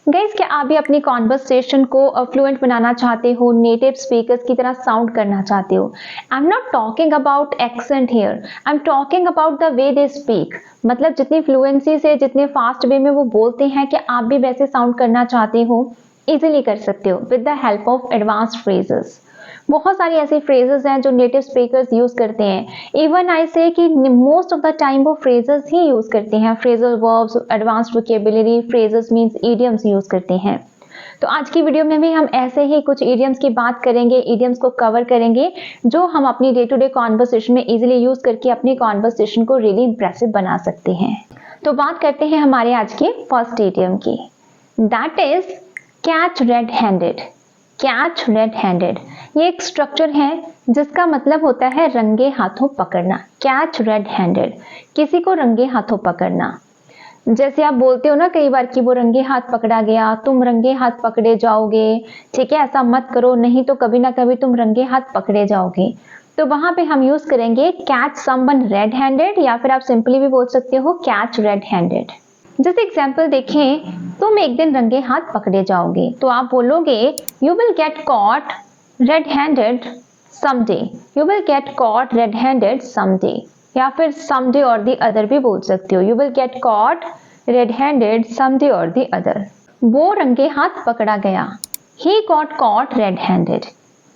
Guys, क्या आप भी अपनी कॉन्वर्सेशन को फ्लुएंट बनाना चाहते हो, नेटिव स्पीकर्स की तरह साउंड करना चाहते हो? I am not talking about accent here, I am talking about the way they speak. मतलब जितनी फ्लुएंसी से, जितने फास्ट वे में वो बोलते हैं, कि आप भी वैसे साउंड करना चाहते हो, इजीली कर सकते हो with the help of advanced phrases. बहुत सारी ऐसी फ्रेजेस हैं जो नेटिव स्पीकर्स यूज करते हैं। इवन आई से कि मोस्ट ऑफ द टाइम वो फ्रेजेस ही यूज करते हैं। Phrasal verbs, advanced vocabulary, phrases means idioms use करते हैं। तो आज की वीडियो में भी हम ऐसे ही कुछ इडियम्स की बात करेंगे, इडियम्स को कवर करेंगे जो हम अपनी डे टू डे कॉन्वर्सेशन में इजीली यूज करके अपनी कॉन्वर्सेशन को रियली इंप्रेसिव बना सकते हैं। तो बात करते हैं हमारे आज के फर्स्ट इडियम की, that is catch red handed. Catch red handed ये एक स्ट्रक्चर है जिसका मतलब होता है रंगे हाथों पकड़ना। कैच रेड हैंडेड, किसी को रंगे हाथों पकड़ना। जैसे आप बोलते हो ना कई बार कि वो रंगे हाथ पकड़ा गया, तुम रंगे हाथ पकड़े जाओगे। ठीक है, ऐसा मत करो, नहीं तो कभी ना कभी तुम रंगे हाथ पकड़े जाओगे। तो वहां पे हम यूज करेंगे कैच समवन रेड हैंडेड, या फिर आप सिंपली भी बोल सकते हो कैच रेड हैंडेड। जैसे एग्जाम्पल देखें, तुम एक दिन रंगे हाथ पकड़े जाओगे, तो आप बोलोगे you will get caught red handed someday. You will get caught red handed someday, या फिर समडे और दी अदर भी बोल सकते हो। You will get caught red handed someday or the other. वो रंगे हाथ पकड़ा गया, he got caught red handed.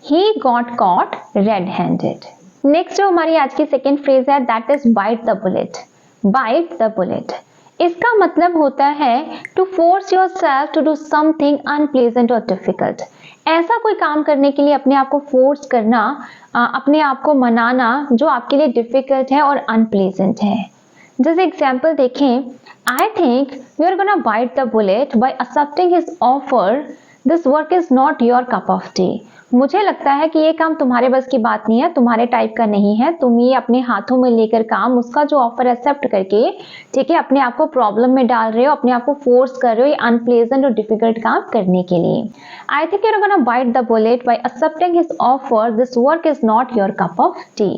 He got caught red handed. Next जो हमारी आज की सेकेंड फ्रेज है, that is bite the bullet. Bite the bullet, इसका मतलब होता है to force your self to do something unpleasant और डिफिकल्ट। ऐसा कोई काम करने के लिए अपने आप को फोर्स करना, अपने आप को मनाना जो आपके लिए डिफिकल्ट है और अनप्लेजेंट है। जैसे एग्जाम्पल देखें, I think you are gonna bite the bullet by accepting his offer, this work is not your cup of tea. मुझे लगता है कि ये काम तुम्हारे बस की बात नहीं है, तुम्हारे टाइप का नहीं है। तुम ये अपने हाथों में लेकर काम, उसका जो ऑफर एक्सेप्ट करके, ठीक है, अपने आप को प्रॉब्लम में डाल रहे हो, अपने आप को फोर्स कर रहे हो ये अनप्लेजेंट और डिफिकल्ट काम करने के लिए। I think you are gonna bite the bullet by accepting his offer, this work is not your cup of tea.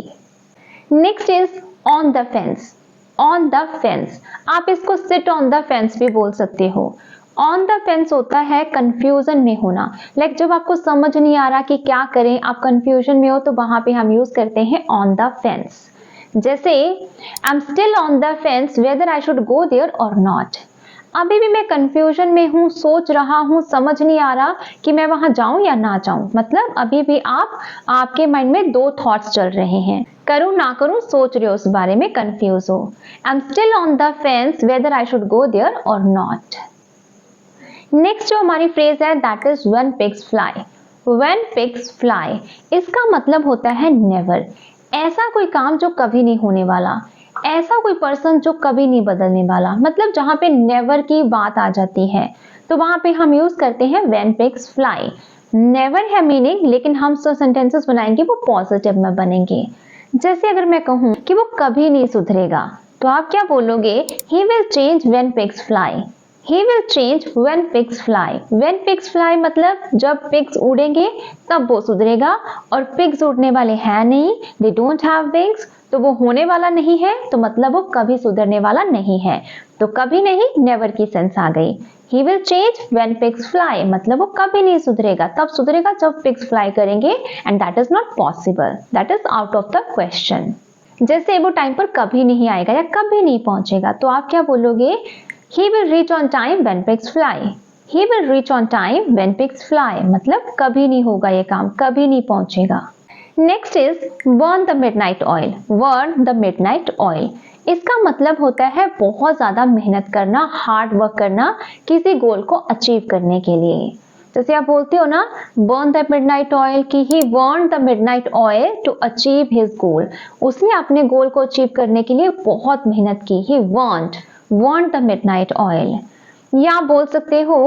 Next is on the fence. On the fence, आप इसको सिट ऑन द फेंस भी बोल सकते हो। On the fence होता है confusion में होना। लाइक जब आपको समझ नहीं आ रहा कि क्या करें, आप कंफ्यूजन में हो, तो वहां पे हम यूज करते हैं ऑन द फेंस। जैसे I am still on the fence whether I should go there और नॉट। अभी भी मैं कंफ्यूजन में हूँ, सोच रहा हूँ, समझ नहीं आ रहा कि मैं वहां जाऊं या ना जाऊं। मतलब अभी भी आपके माइंड में दो थॉट्स चल रहे हैं, करूं ना करूं, सोच रहे हो उस बारे में, कंफ्यूज हो। I am still on the fence whether I should go there और नॉट। नेक्स्ट जो हमारी फ्रेज है, that is when pigs fly. When pigs fly, इसका मतलब होता है नेवर। ऐसा कोई काम जो कभी नहीं होने वाला, ऐसा कोई पर्सन जो कभी नहीं बदलने वाला। मतलब जहां पे नेवर की बात आ जाती है, तो वहां पे हम यूज करते हैं व्हेन पिग्स फ्लाई। नेवर है मीनिंग, लेकिन हम जो सेंटेंसेस बनाएंगे वो पॉजिटिव में बनेंगे। जैसे अगर मैं कहूं कि वो कभी नहीं सुधरेगा, तो आप क्या बोलोगे, he will change when pigs fly. He will change when pigs fly. When pigs fly मतलब जब pigs उड़ेंगे तब वो सुधरेगा, और pigs उड़ने वाले हैं नहीं, they don't have wings, तो वो होने वाला नहीं है, तो मतलब वो कभी सुधरने वाला नहीं है। तो कभी नहीं, never की सेंस आ गई। He will change when pigs fly मतलब वो कभी नहीं सुधरेगा, तब सुधरेगा जब pigs fly करेंगे, and that is not possible, that is out of the question। जैसे वो टाइम पर कभी नहीं आएगा या कभी नहीं पहुंचेगा, तो आप क्या बोलोगे, He will reach on time when pigs fly. He will reach on time when pigs fly मतलब कभी नहीं होगा ये काम, कभी नहीं पहुंचेगा। Next is burn the midnight oil. Burn the midnight oil. इसका मतलब होता है बहुत ज्यादा मेहनत करना, हार्ड वर्क करना किसी गोल को अचीव करने के लिए। जैसे आप बोलते हो ना, burn the midnight oil, कि he burned the midnight oil to achieve his goal. उसने अपने गोल को अचीव करने के लिए बहुत मेहनत की। He burnt the midnight oil। या बोल सकते हो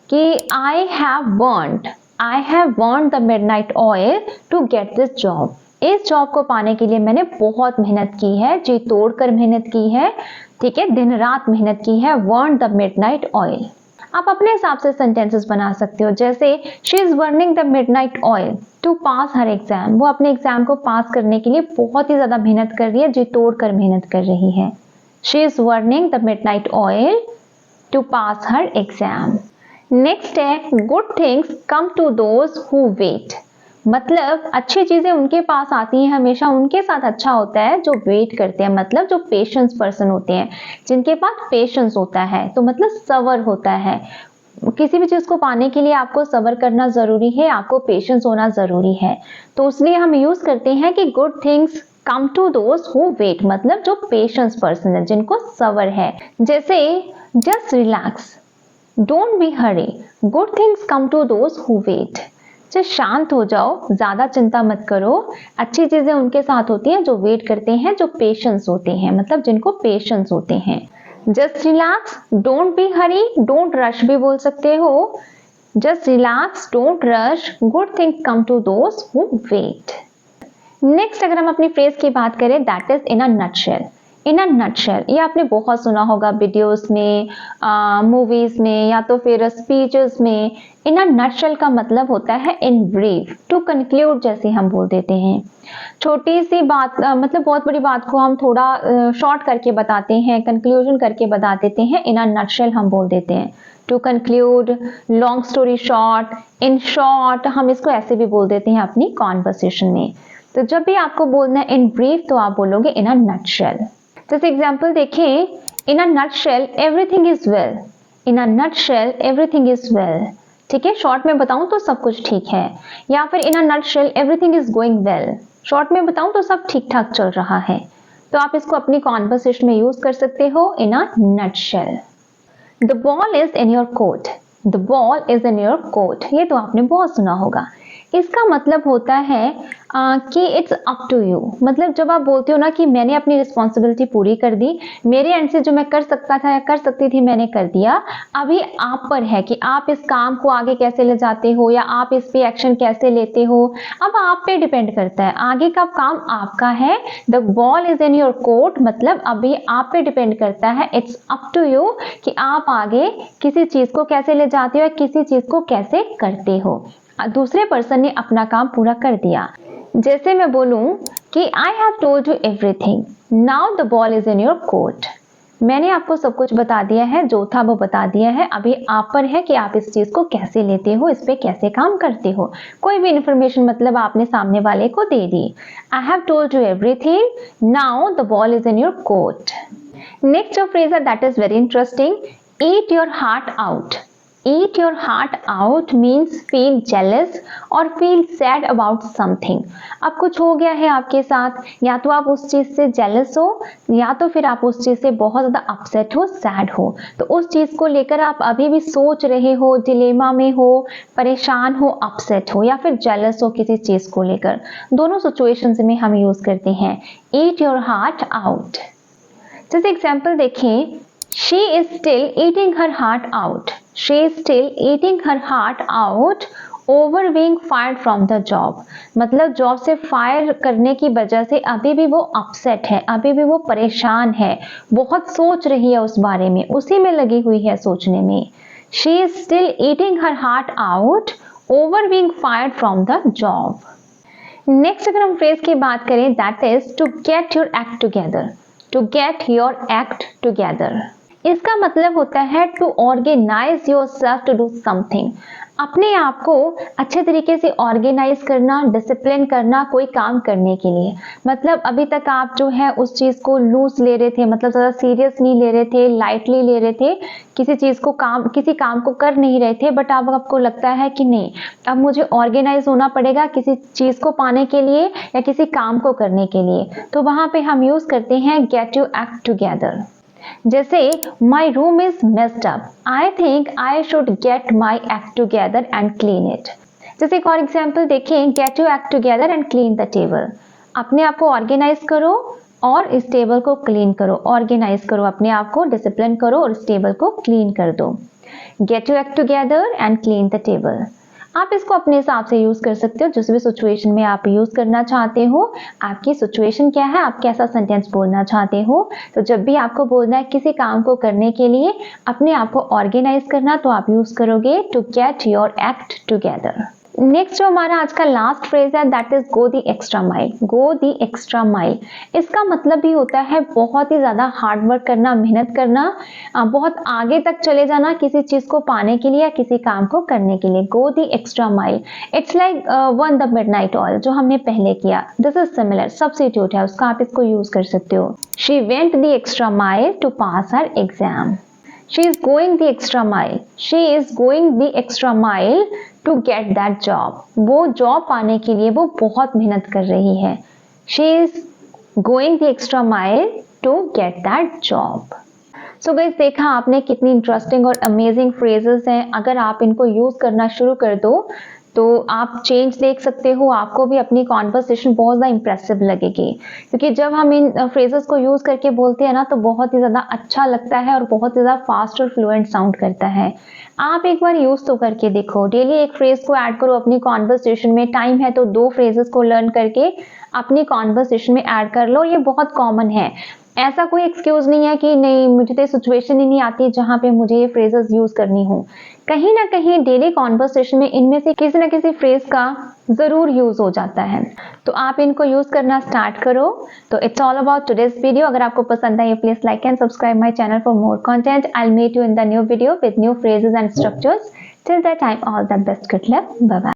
कि I have burnt the midnight oil to get this job। इस जॉब को पाने के लिए मैंने बहुत मेहनत की है, जी तोड़ कर मेहनत की है, ठीक है, दिन रात मेहनत की है। burnt the midnight oil। आप अपने हिसाब से सेंटेंसेस बना सकते हो। जैसे she is burning the midnight oil to pass her exam। वो अपने एग्जाम को पास करने के लिए बहुत ही ज्यादा मेहनत कर रही है, जी तोड़ कर मेहनत कर रही है। She is burning the midnight oil to pass her exam। Next है good things come to those who wait. मतलब अच्छी चीजें उनके पास आती हैं, हमेशा उनके साथ अच्छा होता है जो वेट करते हैं, मतलब जो पेशेंस पर्सन होते हैं, जिनके पास पेशेंस होता है, तो मतलब सब्र होता है। किसी भी चीज को पाने के लिए आपको सब्र करना जरूरी है, आपको पेशेंस होना जरूरी है। तो इसलिए हम यूज करते हैं कि good things come to those who wait, मतलब जो पेशेंस पर्सन है, जिनको सब्र है। जैसे just relax, don't be hurry, good things come to those who wait. Just शांत हो जाओ, ज्यादा चिंता मत करो, अच्छी चीजें उनके साथ होती हैं जो वेट करते हैं, जो पेशेंस होते हैं, मतलब जिनको पेशेंस होते हैं। Just relax, don't be hurry, don't rush भी बोल सकते हो। Just relax, don't rush, good things come to those who wait. Next अगर हम अपनी फ्रेज की बात करें, that is in a nutshell. In a nutshell, ये आपने बहुत सुना होगा वीडियोस में, मूवीज में, या तो फिर स्पीचेस में। इन अ नटशेल का मतलब होता है इन ब्रीफ, टू कंक्लूड, जैसे हम बोल देते हैं। छोटी सी बात, मतलब बहुत बड़ी बात को हम थोड़ा शॉर्ट करके बताते हैं, कंक्लूजन करके बता देते हैं, इन अ नटशेल हम बोल देते हैं। To conclude, long story short, in short, हम इसको ऐसे भी बोल देते हैं अपनी कॉन्वर्सेशन में। तो जब भी आपको बोलना है इन ब्रीफ, तो आप बोलोगे इन अ नटशेल। जैसे एग्जाम्पल देखें, in a nutshell everything is well. In a nutshell everything is well. ठीक है, शॉर्ट में बताऊं तो सब कुछ ठीक है। या फिर in a nutshell everything is going well, short में बताऊं तो सब ठीक ठाक चल रहा है। तो आप इसको अपनी कॉन्वर्सेशन में यूज कर सकते हो, in a nutshell. The ball is in your court. The ball is in your court, ये तो आपने बहुत सुना होगा। इसका मतलब होता है कि इट्स अप टू यू। मतलब जब आप बोलते हो ना कि मैंने अपनी रिस्पॉन्सिबिलिटी पूरी कर दी, मेरे एंड से जो मैं कर सकता था या कर सकती थी मैंने कर दिया, अभी आप पर है कि आप इस काम को आगे कैसे ले जाते हो, या आप इस पे एक्शन कैसे लेते हो। अब आप पे डिपेंड करता है, आगे का काम आपका है। The ball is in your court, मतलब अभी आप पे डिपेंड करता है, इट्स अप टू यू, कि आप आगे किसी चीज को कैसे ले जाते हो या किसी चीज को कैसे करते हो। दूसरे पर्सन ने अपना काम पूरा कर दिया। जैसे मैं बोलूं कि आई have told you everything, now the ball is in your court. मैंने आपको सब कुछ बता दिया है, जो था वो बता दिया है, अभी आप पर है कि आप इस चीज को कैसे लेते हो, इस पे कैसे काम करते हो। कोई भी इंफॉर्मेशन मतलब आपने सामने वाले को दे दी। I have told you everything, now the ball is in your court. Next जो फ्रेज है that is very interesting, eat your heart out. Eat your heart out means feel jealous or feel sad about something। अब कुछ हो गया है आपके साथ, या तो आप उस चीज से जेलस हो, या तो फिर आप उस चीज से बहुत ज्यादा अपसेट हो, सैड हो। तो उस चीज को लेकर आप अभी भी सोच रहे हो, डिलेमा में हो, परेशान हो, अपसेट हो, या फिर जेलस हो किसी चीज को लेकर। दोनों सिचुएशंस में हम यूज करते हैं ईट योर हार्ट आउट। जैसे एग्जाम्पल देखें, she is still eating her heart out। she is still eating her heart out over being fired from the job। मतलब जॉब से फायर करने की वजह से अभी भी वो अपसेट है, अभी भी वो परेशान है, बहुत सोच रही है उस बारे में, उसी में लगी हुई है सोचने में। she is still eating her heart out over being fired from the job। Next अगर हम फ्रेज की बात करें, that is to get your act together. To get your act together, इसका मतलब होता है to organise your self to do something. अपने आप को अच्छे तरीके से ऑर्गेनाइज करना, डिसिप्लिन करना कोई काम करने के लिए। मतलब अभी तक आप जो है उस चीज को लूज ले रहे थे, मतलब ज्यादा सीरियस नहीं ले रहे थे, लाइटली ले रहे थे, किसी चीज को किसी काम को कर नहीं रहे थे, बट अब आपको लगता है कि नहीं, अब मुझे ऑर्गेनाइज होना पड़ेगा किसी चीज को पाने के लिए या किसी काम को करने के लिए। तो वहां पे हम यूज करते हैं गेट योर एक्ट टुगेदर। जैसे my room is messed up, I think I should get my act together and clean it. जैसे एक और एग्जाम्पल देखें, get your act together and clean the table. अपने आप को ऑर्गेनाइज करो और इस टेबल को क्लीन करो। ऑर्गेनाइज करो अपने आप को, डिसिप्लिन करो और इस टेबल को क्लीन कर दो। Gate your act together and clean the table. आप इसको अपने हिसाब से यूज कर सकते हो, जिस भी सिचुएशन में आप यूज करना चाहते हो। आपकी सिचुएशन क्या है, आप कैसा सेंटेंस बोलना चाहते हो। तो जब भी आपको बोलना है किसी काम को करने के लिए अपने आप को ऑर्गेनाइज करना, तो आप यूज करोगे to get your act together. Next जो हमारा आज का लास्ट फ्रेज है that is go the extra mile. Go the extra mile, इसका मतलब भी होता है बहुत ही ज्यादा हार्ड वर्क करना, मेहनत करना, बहुत आगे तक चले जाना किसी चीज को पाने के लिए या किसी काम को करने के लिए। Go the extra mile, it's like one the midnight oil जो हमने पहले किया। दिस इज सिमिलर, सब्स्टिट्यूट है उसका, आप इसको यूज कर सकते हो। She went the extra mile to pass her exam. She is going the extra mile. She is going the extra mile to get that job. वो जॉब पाने के लिए वो बहुत मेहनत कर रही है। She is going the extra mile to get that job. So guys, देखा आपने कितनी इंटरेस्टिंग और अमेजिंग फ्रेजेस हैं। अगर आप इनको यूज करना शुरू कर दो तो आप चेंज देख सकते हो, आपको भी अपनी कॉन्वर्सेशन बहुत ज़्यादा इंप्रेसिव लगेगी, क्योंकि जब हम इन फ्रेजेस को यूज़ करके बोलते हैं ना तो बहुत ही ज़्यादा अच्छा लगता है और बहुत ही ज़्यादा फास्ट और फ्लुएंट साउंड करता है। आप एक बार यूज़ तो करके देखो, डेली एक फ्रेज को ऐड करो अपनी कॉन्वर्सेशन में। टाइम है तो 2 फ्रेजेस को लर्न करके अपनी कॉन्वर्सेशन में ऐड कर लो। ये बहुत कॉमन है, ऐसा कोई एक्सक्यूज नहीं है कि नहीं मुझे तो सिचुएशन ही नहीं आती जहां पे मुझे ये फ्रेजेस यूज करनी हो। कहीं ना कहीं डेली कॉन्वर्सेशन में इनमें से किसी ना किसी फ्रेज का जरूर यूज हो जाता है, तो आप इनको यूज करना स्टार्ट करो। तो it's all about today's video. अगर आपको पसंद आई please like and subscribe my channel for more content. I will meet you in the new video with new phrases and structures. Till that time, all the best, good luck, bye bye.